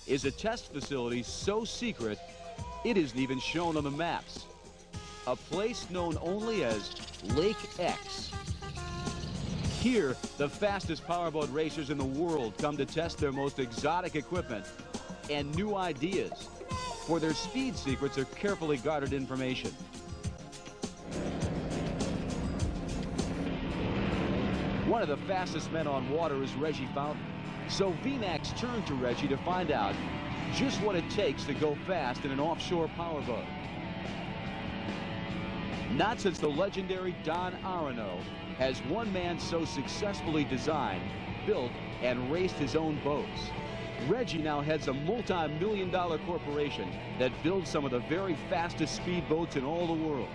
is a test facility so secret it isn't even shown on the maps. A place known only as Lake X. Here, the fastest powerboat racers in the world come to test their most exotic equipment and new ideas. For their speed secrets are carefully guarded information. One of the fastest men on water is Reggie Fountain. So VMAX turned to Reggie to find out just what it takes to go fast in an offshore powerboat. Not since the legendary Don Arano has one man so successfully designed, built, and raced his own boats. Reggie now heads a multi-million-dollar corporation that builds some of the very fastest speedboats in all the world.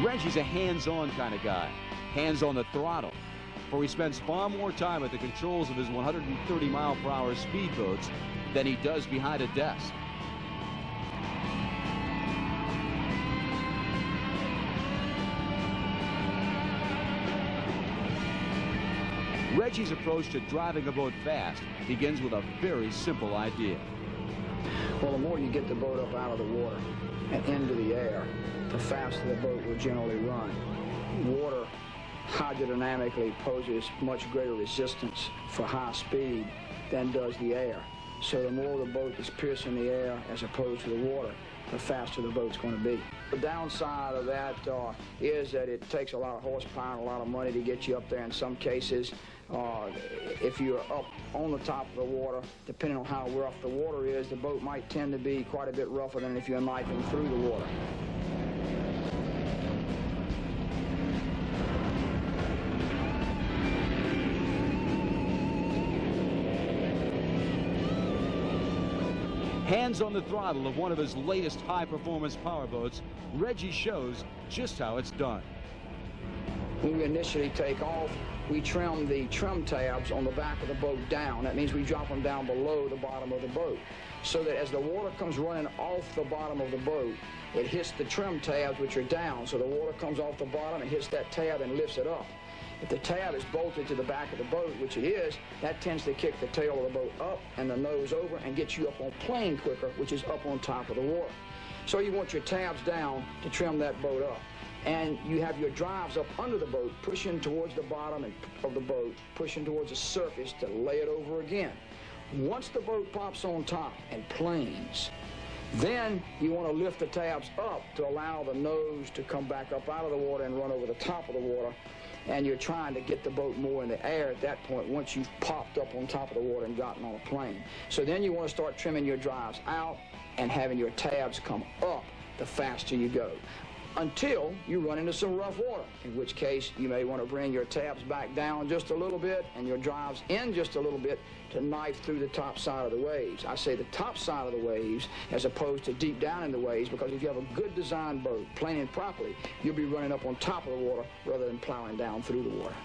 Reggie's a hands-on kind of guy, hands on the throttle, for he spends far more time at the controls of his 130-mile-per-hour speedboats than he does behind a desk. Reggie's approach to driving a boat fast begins with a very simple idea. Well, the more you get the boat up out of the water and into the air, the faster the boat will generally run. Water hydrodynamically poses much greater resistance for high speed than does the air. So the more the boat is piercing the air as opposed to the water, the faster the boat's going to be. The downside of that is that it takes a lot of horsepower and a lot of money to get you up there in some cases. If you're up on the top of the water, depending on how rough the water is, the boat might tend to be quite a bit rougher than if you're knifing through the water. Hands on the throttle of one of his latest high-performance powerboats, Reggie shows just how it's done. When we initially take off, we trim the trim tabs on the back of the boat down. That means we drop them down below the bottom of the boat, so that as the water comes running off the bottom of the boat, it hits the trim tabs, which are down. So the water comes off the bottom and hits that tab and lifts it up. If the tab is bolted to the back of the boat, which it is, that tends to kick the tail of the boat up and the nose over and get you up on plane quicker, which is up on top of the water. So you want your tabs down to trim that boat up. And you have your drives up under the boat, pushing towards the bottom of the boat, pushing towards the surface to lay it over again. Once the boat pops on top and planes, then you want to lift the tabs up to allow the nose to come back up out of the water and run over the top of the water. And you're trying to get the boat more in the air at that point once you've popped up on top of the water and gotten on a plane. So then you want to start trimming your drives out and having your tabs come up the faster you go, until you run into some rough water, in which case you may want to bring your tabs back down just a little bit and your drives in just a little bit to knife through the top side of the waves. I say the top side of the waves as opposed to deep down in the waves, because if you have a good designed boat, planing properly, you'll be running up on top of the water rather than plowing down through the water.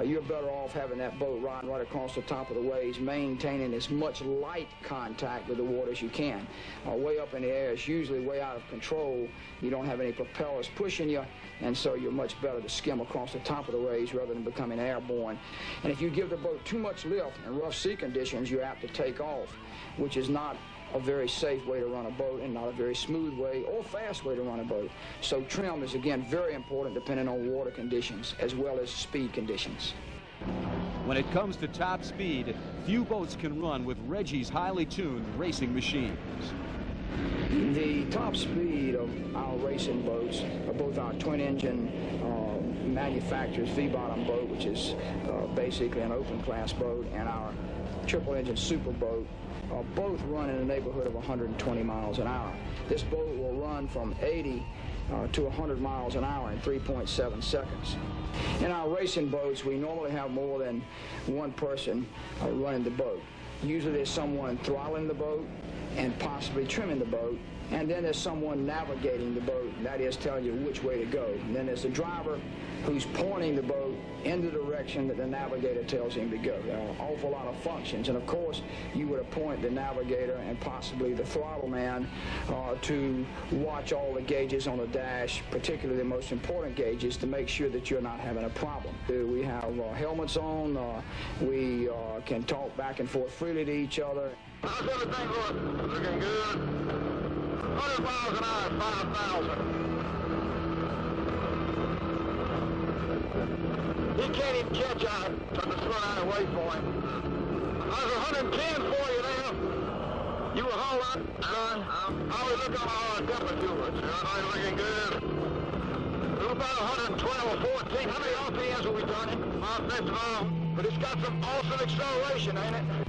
You're better off having that boat riding right across the top of the waves, maintaining as much light contact with the water as you can. Way up in the air is usually way out of control. You don't have any propellers pushing you, and so you're much better to skim across the top of the waves rather than becoming airborne. And if you give the boat too much lift in rough sea conditions, you're apt to take off, which is not a very safe way to run a boat and not a very smooth way or fast way to run a boat. So trim is, again, very important depending on water conditions as well as speed conditions. When it comes to top speed, few boats can run with Reggie's highly tuned racing machines. The top speed of our racing boats are both our twin-engine manufacturer's V-bottom boat, which is basically an open-class boat, and our triple-engine super boat, both run in the neighborhood of 120 miles an hour. This boat will run from 80 to 100 miles an hour in 3.7 seconds. In our racing boats, we normally have more than one person running the boat. Usually there's someone throttling the boat and possibly trimming the boat, and then there's someone navigating the boat, and that is telling you which way to go. And then there's the driver who's pointing the boat in the direction that the navigator tells him to go. There are an awful lot of functions, and of course you would appoint the navigator and possibly the throttle man to watch all the gauges on the dash, particularly the most important gauges, to make sure that you're not having a problem. We have helmets on. We can talk back and forth freely to each other. How's everything looking good? 100 miles an hour, 5,000. He can't even catch out. Trying to slow down and wait for him. I was 110 for you now. You were hauled up, son. How we look on our temperature? Everybody looking good. We're about 112 or 14. How many RPMs are we turning? First of all, but it's got some awesome acceleration, ain't it?